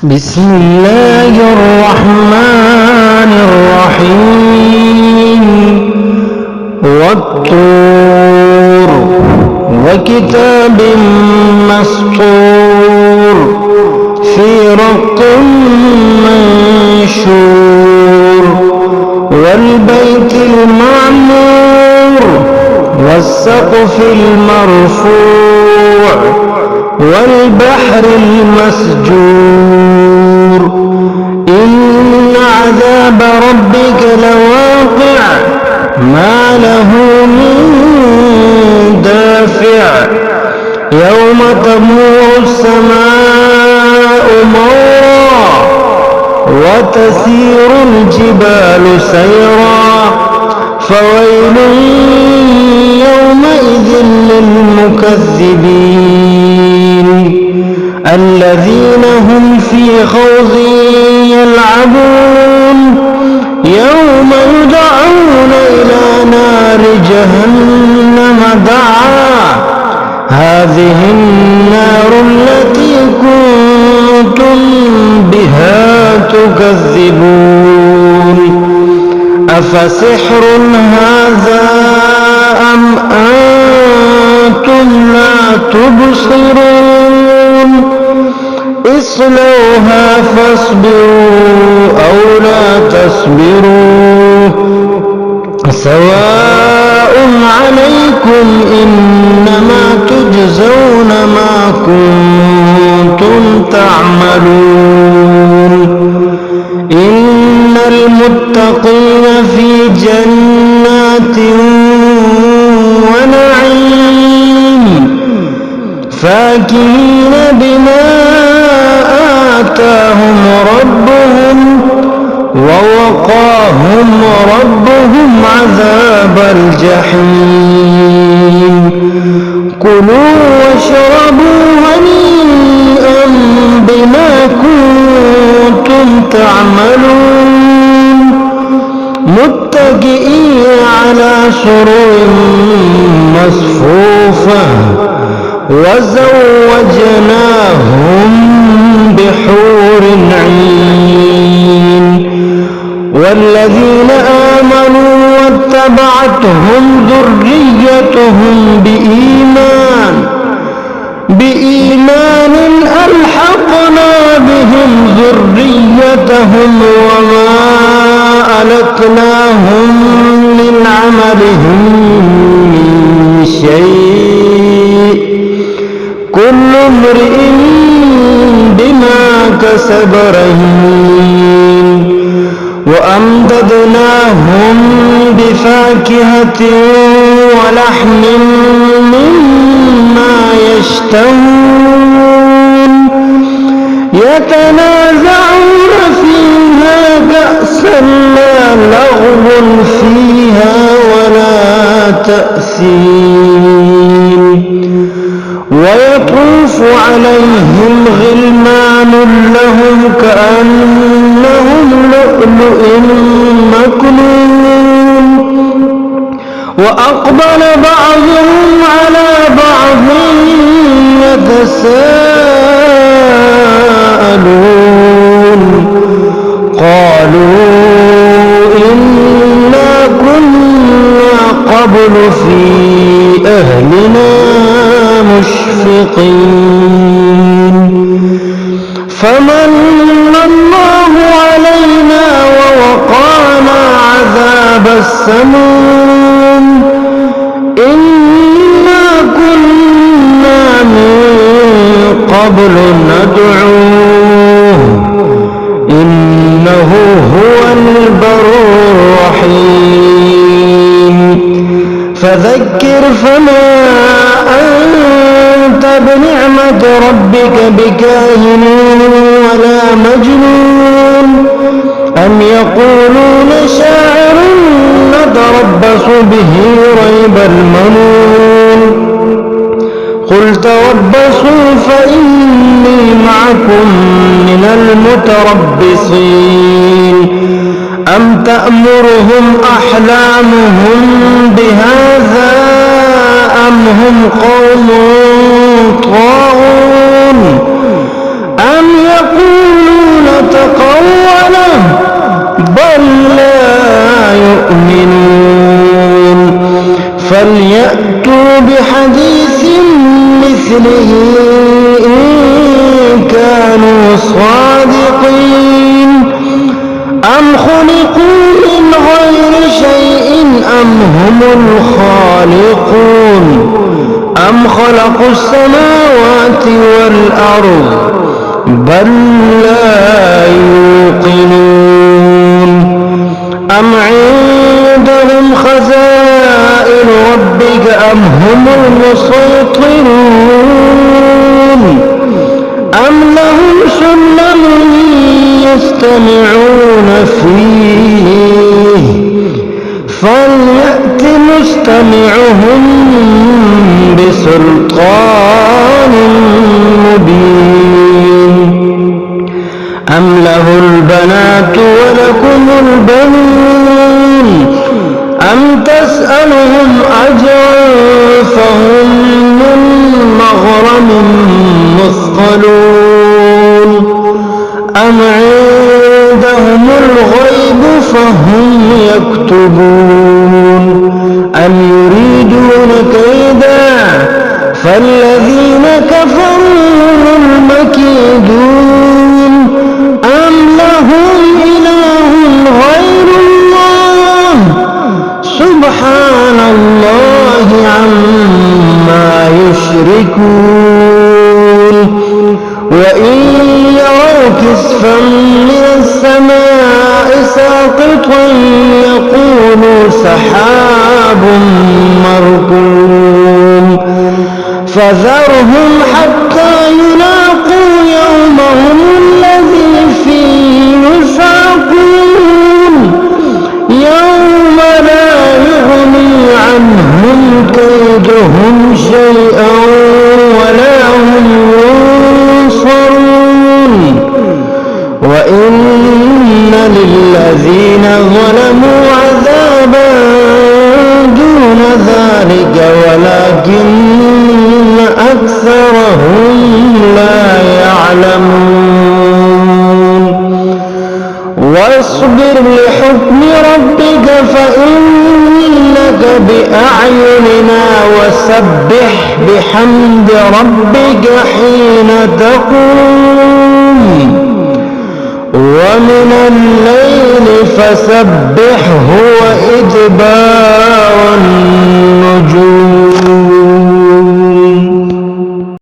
بسم الله الرحمن الرحيم والطور وكتاب مسطور في رق منشور والبيت المعمور والسقف المرفوع والبحر المسجور إن عذاب ربك لواقع ما له من دافع يوم تمور السماء مورا وتسير الجبال سيرا فويل يومئذ للمكذبين الذين هم في خوض يلعبون يوم يدعون إلى نار جهنم دعا هذه النار التي كنتم بها تكذبون أفسحر هذا أم أنتم لا تبصرون اصلوها فاصبروا أو لا تصبروا سواء عليكم إنما تجزون ما كنتم تعملون إن المتقين في جنات ونعيم فاكهين بما آتاهم ربهم ووقاهم ربهم عذاب الجحيم كلوا واشربوا هنيئا بما كنتم تعملون متكئين على سرر مصفوفة وزوجناهم بحور عين والذين آمنوا واتبعتهم ذريتهم بإيمان ألحقنا بهم ذريتهم وما ألتناهم من عملهم من شيء كل امرئ بما كسب رهين وأمددناهم بفاكهة ولحم مما يشتهون يتنازعون فيها كأسا لا لغو فيها ولا تأثيم ويطوف عليهم غلمان لهم كأنهم لؤلؤ مكنون وأقبل بعضهم على بعض يتساءلون قالوا إنا كنا قبل في أهلنا مشفقين فمن الله علينا ووقانا عذاب السموم إنا كنا من قبل ندعوه إنه هو البر الرحيم فذكر فما أنت بنعمة ربك بكاهن ولا مجنون أم يقولون شاعر نتربص به ريب المنون قل تربصوا فإني معكم من المتربصين أم تأمرهم أحلامهم بهذا أم هم قوم طاغون أم يقولون بحديث مثله إن كانوا صادقين أم خلقوا من غير شيء أم هم الخالقون أم خلقوا السماوات والأرض بل لا يوقنون أم عندهم خزائن ربك أم هم المسيطرون أم لهم سلم يستمعون فيه فليأت مستمعهم بسلطان مبين أم له البنات ولكم البنون أم تسألهم أجرا فهم من مغرم مثقلون أم عندهم الغيب فهم يكتبون أم يريدون كيدا فالذين كفروا هم المكيدون أم لهم إله غير الله سبحان الله عما يشركون وإن يروا كسفا من السماء ساقطا يقولوا سحاب مركوم فذرهم حتى يلاقوا يومهم الذي فيه يساقون يوم لا يغني عنهم كيدهم شيئا ولا هم ينصرون وإن للذين ظلموا عذابا دون ذلك ولكن أكثرهم لا يعلمون واصبر لحكم ربك فإنك بأعيننا وسبح بحمد ربك حين تقوم ومن الليل فسبحه وإدبار النجوم